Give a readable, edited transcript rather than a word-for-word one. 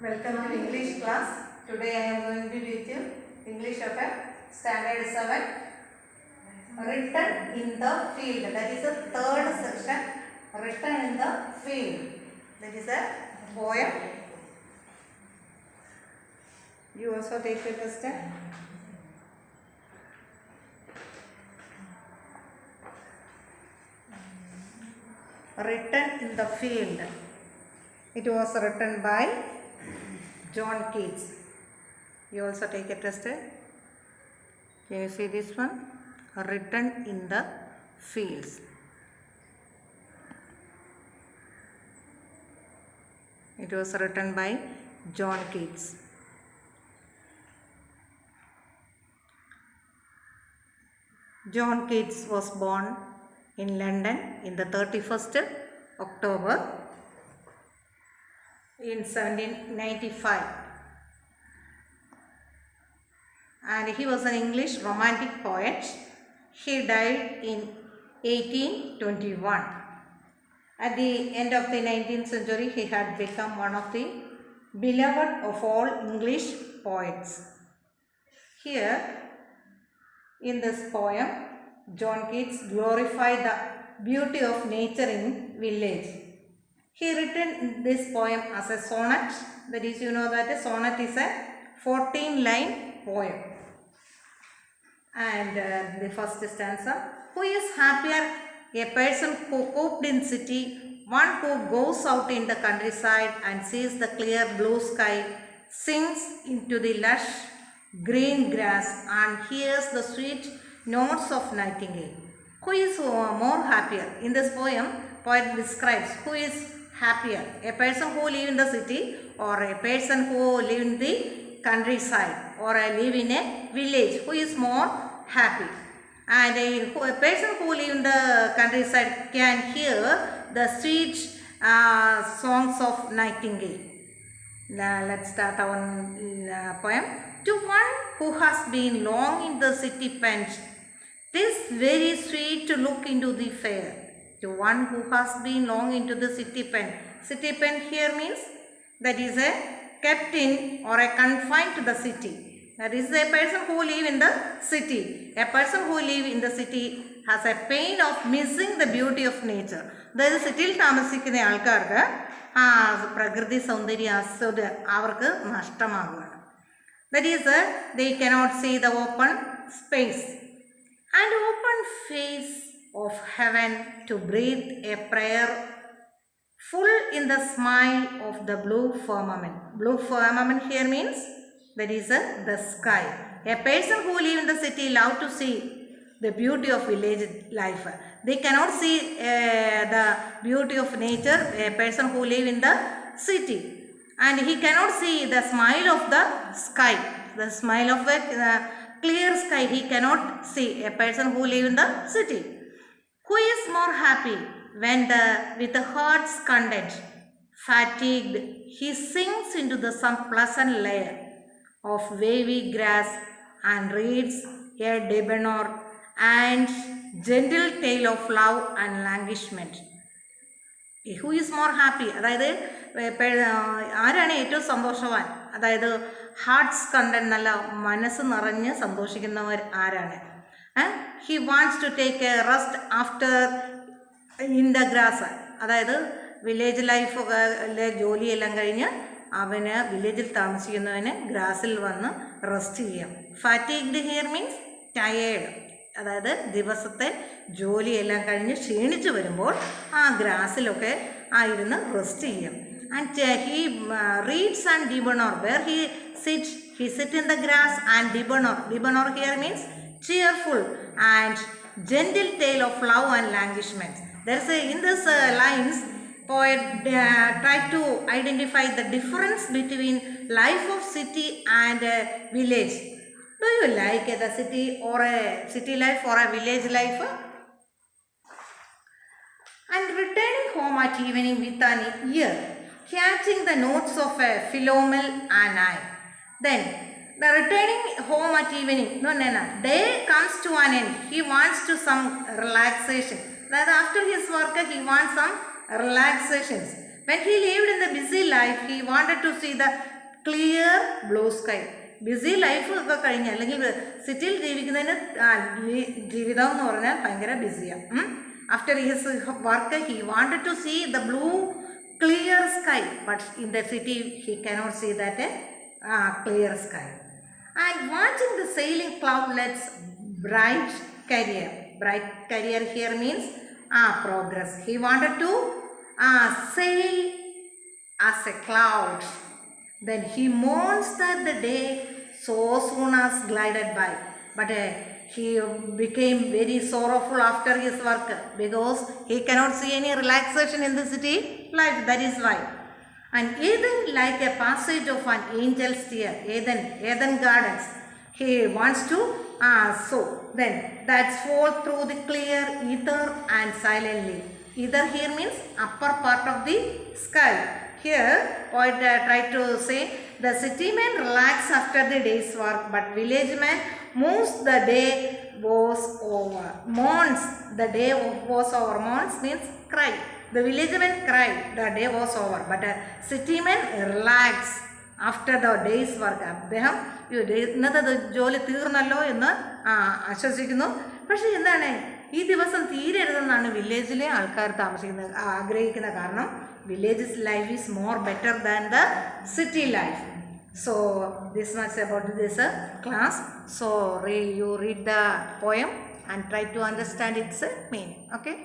Welcome to English class. Today I am going to be with you English of a Standard 7 written in the field. That is the third section, written in the field. That is a poem. You also take the test. Written in the field. It was written by John Keats. You also take a test. Can you see this one? Written in the fields. It was written by John Keats. John Keats was born in London in the 31st October in 1795, and he was an English romantic poet. He died in 1821. At the end of the 19th century, he had become one of the beloved of all English poets. Here, in this poem, John Keats glorified the beauty of nature in village. He written this poem as a sonnet. That is, you know that a sonnet is a 14-line poem. And the first stanza: who is happier, a person who cooped in city, one who goes out in the countryside and sees the clear blue sky, sinks into the lush green grass and hears the sweet notes of nightingale. Who is more happier? In this poem, poet describes who is happier, a person who live in the city or a person who live in the countryside or live in a village. Who is more happy? And a person who live in the countryside can hear the sweet songs of nightingale. Now let's start our poem. To one who has been long in the city pent, 'tis very sweet to look into the fair. To one who has been long into the city pen. City pen here means that is a kept in or a confined to the city. That is a person who live in the city. A person who live in the city has a pain of missing the beauty of nature. That is city താമസിക്കുന്ന ആൾക്കാർക്ക് പ്രകൃതി സൗന്ദര്യം അവർക്ക് നഷ്ടമാകുകയാണ്. That is, they cannot see the open space and open face of heaven to breathe a prayer full in the smile of the blue firmament. Blue firmament here means that is the sky. A person who live in the city love to see the beauty of village life. They cannot see the beauty of nature, a person who live in the city. And he cannot see the smile of the sky, the smile of a clear sky. He cannot see a person who live in the city. Who is more happy when with the heart's content fatigued, he sinks into some pleasant layer of wavy grass and reads a debonair and gentle tale of love and languishment. Who is more happy? അതായത് ആരാണ് ഏറ്റവും സന്തോഷവാൻ? അതായത് hearts content നല്ല മനസ്സ് നിറഞ്ഞ് സന്തോഷിക്കുന്നവർ ആരാണ്? He wants to take a rest after in the grass. അതായത് village life ജോലിയെല്ലാം കഴിഞ്ഞ് അവന് വില്ലേജിൽ താമസിക്കുന്നവന് ഗ്രാസിൽ വന്ന് റെസ്റ്റ് ചെയ്യാം. ഫാറ്റിഗ്ഡ് ഹിയർ മീൻസ് ടയേർഡ്. അതായത് ദിവസത്തെ ജോലിയെല്ലാം കഴിഞ്ഞ് ക്ഷീണിച്ച് വരുമ്പോൾ ആ ഗ്രാസിലൊക്കെ ഇരുന്ന് റെസ്റ്റ് ചെയ്യാം. And he reads and debonair where he sit in the grass and debonair here means cheerful and gentle tale of love and languishment. There's in this lines, poet tried to identify the difference between life of city and village. Do you like the city or a city life or a village life? And returning home at evening with an ear catching the notes of a philomel and I. Then the returning home at evening, day comes to an end. He wants to some relaxation. That after his work, he wants some relaxations. When he lived in the busy life, he wanted to see the clear blue sky. BC life ഒക്കെ കഴിഞ്ഞ് അല്ലെങ്കിൽ സിറ്റിയിൽ ജീവിക്കുന്നതിന് ജീവിതം എന്ന് പറഞ്ഞാൽ ഭയങ്കര ബിസിയാണ്. After his work he wanted to see the blue clear sky, but in the city he cannot see that clear sky. And watching the sailing cloudlets bright career here means progress. He wanted to sail as a cloud. Then he mourns that the day so soon as glided by, but he became very sorrowful after his work because he cannot see any relaxation in the city life. That is why. And Eden, like a passage of an angel's tear, Eden gardens, he wants to sow. Then that's fall through the clear ether and silently. Ether here means upper part of the sky. Here poet try to say the city man relax after the day's work, but village man moves the day was over. Mourns the day was over. Mourns means cry. The village man cry the day was over, but a city man relax after the day's work. അദ്ദേഹം ഇന്നത്തെ ജോലി തീർന്നല്ലോ എന്ന് ആശ്വസിക്കുന്നു. പക്ഷേ എന്താണ് ഈ ദിവസം തീരരുതെന്നാണ് വില്ലേജിലെ ആൾക്കാർ താമസിക്കുന്നത് ആഗ്രഹിക്കുന്ന. കാരണം village's life is more better than the city life. So this much about this class. So you read the poem and try to understand its meaning. Okay.